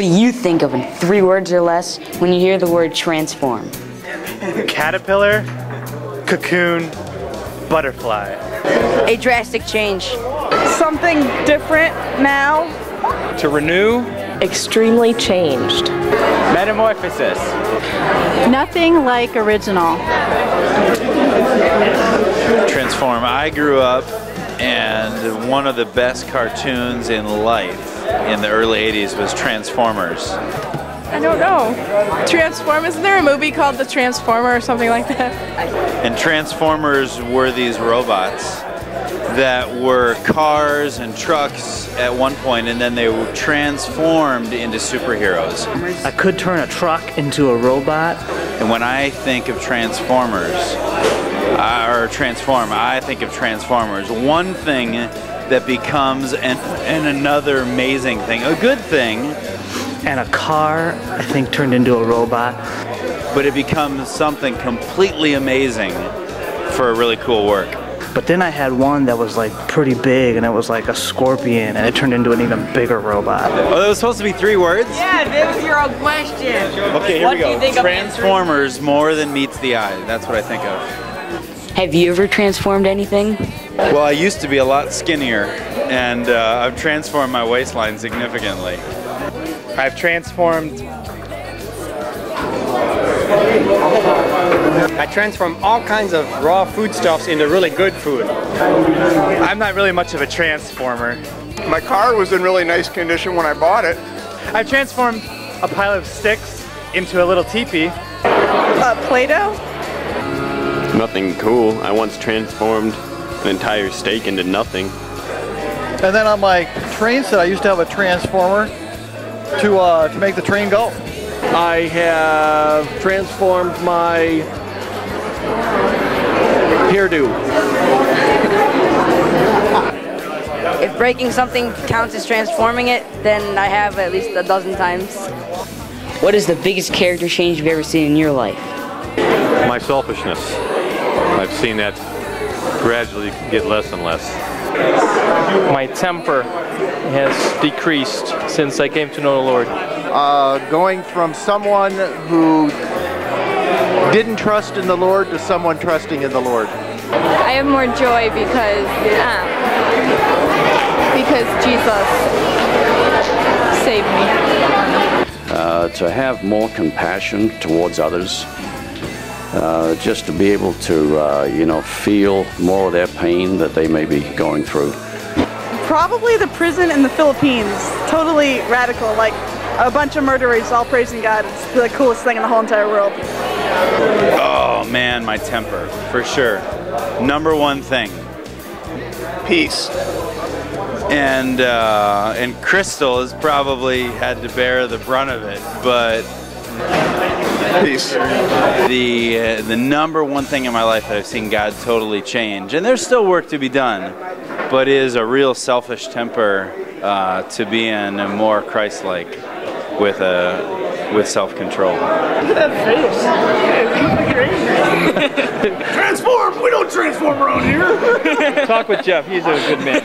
What do you think of in 3 words or less when you hear the word transform? Caterpillar, cocoon, butterfly. A drastic change. Something different now. To renew. Extremely changed. Metamorphosis. Nothing like original. Transform. I grew up, and one of the best cartoons in life in the early 80s was Transformers. I don't know. Transform, isn't there a movie called The Transformer or something like that? And Transformers were these robots that were cars and trucks at one point, and then they were transformed into superheroes. I could turn a truck into a robot. And when I think of Transformers, I think of Transformers. One thing that becomes and another amazing thing, a good thing. And a car, I think, turned into a robot. But it becomes something completely amazing for a really cool work. But then I had one that was like pretty big, and it was like a scorpion, and it turned into an even bigger robot. Oh, that was supposed to be 3 words? Yeah, that was your own question. Okay, here we go. Transformers more than meets the eye. That's what I think of. Have you ever transformed anything? Well, I used to be a lot skinnier, and I've transformed my waistline significantly. I've transformed. I transform all kinds of raw foodstuffs into really good food. I'm not really much of a transformer. My car was in really nice condition when I bought it. I've transformed a pile of sticks into a little teepee. Play-Doh? Nothing cool. I once transformed an entire steak into nothing. And then on my train set, I used to have a transformer to make the train go. I have transformed my hairdo. If breaking something counts as transforming it, then I have at least a dozen times. What is the biggest character change you've ever seen in your life? My selfishness. I've seen that gradually get less and less. My temper has decreased since I came to know the Lord. Going from someone who didn't trust in the Lord to someone trusting in the Lord. I have more joy because Jesus saved me. To have more compassion towards others. Just to be able to, feel more of their pain that they may be going through. Probably the prison in the Philippines. Totally radical, like a bunch of murderers all praising God. It's the coolest thing in the whole entire world. Oh man, my temper, for sure. Number one thing. Peace. And Crystal has probably had to bear the brunt of it, but peace. The number one thing in my life that I've seen God totally change, and there's still work to be done, but is a real selfish temper to be in and more Christ-like with self-control. Look at that face. Transform! We don't transform around here! Talk with Jeff, he's a good man.